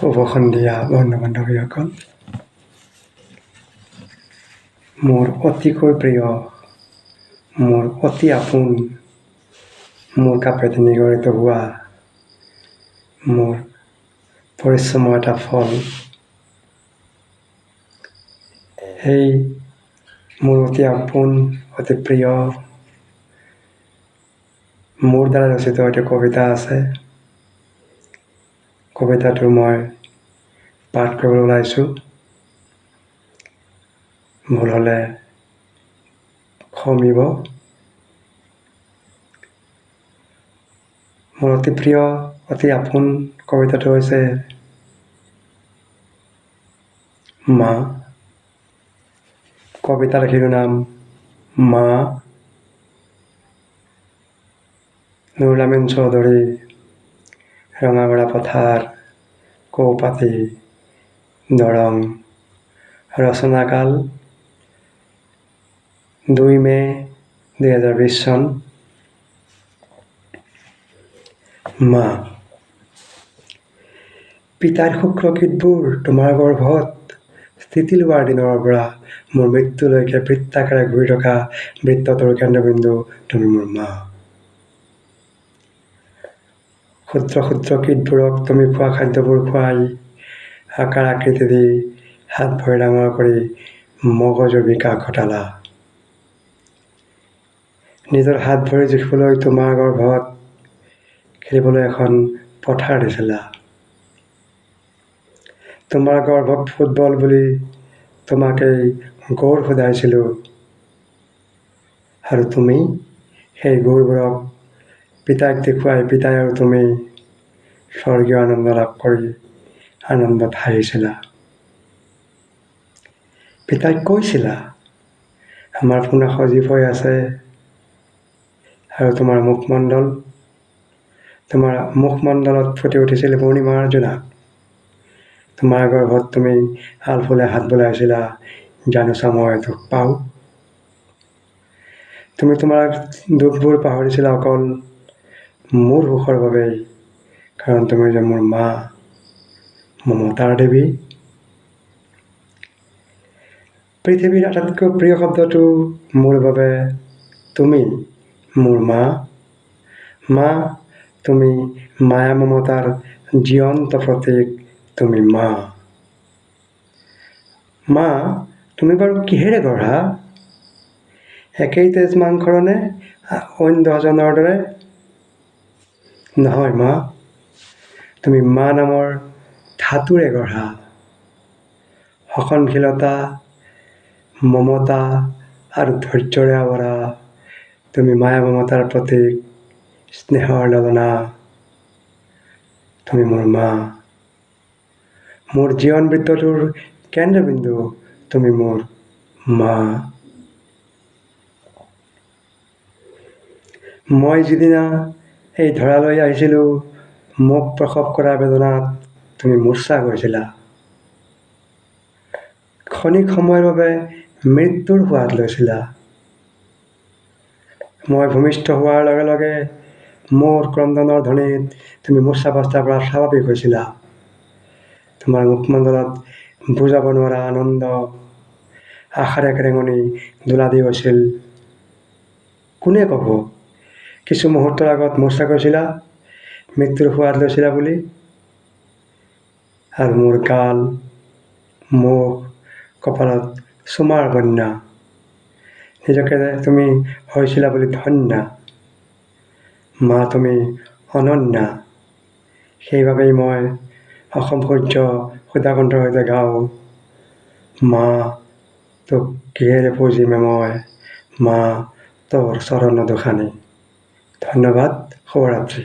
শুভ সন্ধিয়া বন্ধু বান্ধৱীসকল। মোৰ অতিকৈ প্ৰিয়, মোৰ অতি আপোন, মোৰ কাপেদি নিগৰিত হোৱা, মোৰ পৰিশ্ৰমৰ এটা ফল, সেই মোৰ অতি আপোন, অতি প্ৰিয়, মোৰ দ্বাৰা ৰচিত এটি কবিতা আছে। কবিতাটো মই পাঠ কৰিবলৈ ওলাইছোঁ। ভুল হ'লে ক্ষমিব। মোৰ অতি প্ৰিয়, অতি আপোন কবিতাটো হৈছে মা। কবিতাৰ শিৰোনাম মা। নুৰুল আমিন চৌধুৰী, ৰঙাগড়া পথাৰ, কৌপাতি, দৰং। ৰচনাকাল 2 মে 2020 চন। মা। পিতাৰ শুক্ৰকীটবোৰ তোমাৰ গৰ্ভত স্থিতি লোৱাৰ দিনৰ পৰা মোৰ মৃত্যুলৈকে বৃত্তাকাৰে ঘূৰি থকা বৃত্তটোৰ কেন্দ্ৰবিন্দু তুমি মোৰ মা। ক্ষুদ্ৰ ক্ষুদ্ৰ কীটবোৰক তুমি খোৱা খাদ্যবোৰ খুৱাই আকাৰ আকৃতি দি হাত ভৰি ডাঙৰ কৰি মগজুৰ বিকাশ ঘটালা। নিজৰ হাত ভৰি জুখিবলৈ তোমাৰ গৰ্ভত খেলিবলৈ এখন পথাৰ দিছিলা। তোমাৰ গৰ্ভত ফুটবল বুলি তোমাকেই গৌৰ সোধাইছিলোঁ, আৰু তুমি সেই গৌৰবোৰক পিতাইক দেখুৱাই পিতাই আৰু তুমি স্বৰ্গীয় আনন্দ লাভ কৰি আনন্দত হাঁহিছিলা। পিতাইক কৈছিলা, আমাৰ পোনা সজীৱ হৈ আছে, আৰু তোমাৰ মুখমণ্ডলত ফুটি উঠিছিল পূৰ্ণিমাৰ জোনাক। তোমাৰ গৰ্ভত তুমি আলফুলে হাত বোলাইছিলা, জানোচা মই দুখ পাওঁ। তুমি তোমাৰ দুখবোৰ পাহৰিছিলা অকল মোৰ সুখৰ বাবেই, কাৰণ তুমি যে মোৰ মা, মমতাৰ দেৱী। পৃথিৱীৰ আটাইতকৈ প্ৰিয় শব্দটো মোৰ বাবে তুমি, মোৰ মা। মা, তুমি মায়া মমতাৰ জীৱন্ত প্ৰতীক, তুমি মা। মা, তুমি বাৰু কিহেৰে গঢ়া? একেই তেজ মাংসৰ নে অইন 10জনৰ দৰে? নহয় মা, তুমি মা নামৰ ধাতুৰে গঢ়া। সহনশীলতা, মমতা আৰু ধৈৰ্যৰে আৱৰা তুমি মায়া মমতাৰ প্ৰতীক, স্নেহৰ ললনা, তুমি মোৰ মা। মোৰ জীৱন বৃত্তটোৰ কেন্দ্ৰবিন্দু তুমি মোৰ মা। মই যিদিনা এই ধৰালৈ আহিছিলোঁ, মোক প্ৰসৱ কৰাৰ বেদনাত তুমি মূৰ্ছা গৈছিলা। ক্ষণিক সময়ৰ বাবে মৃত্যুৰ সোৱাদ লৈছিলা। মই ভূমিষ্ঠ হোৱাৰ লগে লগে মোৰ ক্ৰন্দনৰ ধ্বনিত তুমি মূৰ্ছাৱস্থাৰ পৰা স্বাভাৱিক হৈছিলা। তোমাৰ মুখমণ্ডলত বুজাব নোৱাৰা আনন্দ আশাৰ এক ৰেঙনি দোলা দি গৈছিল। কোনে ক'ব কিছু মুহূৰ্তৰ আগত মূৰ্ছা গৈছিলা, মৃত্যুৰ সোৱাদ লৈছিলা বুলি? আৰু মোৰ গাল, মুখ, কপালত চুমাৰ বন্যা, নিজকে তুমি হৈছিলা বুলি ধন্যা। মা, তুমি অনন্যা। সেইবাবেই মই অসম সূৰ্য সুধাকণ্ঠৰ সৈতে গাওঁ, মা, তোক কিহেৰে পুজিমে মই, মা তোৰ চৰণ দুখানি। ধন্যবাদ, শুভৰাত্ৰি।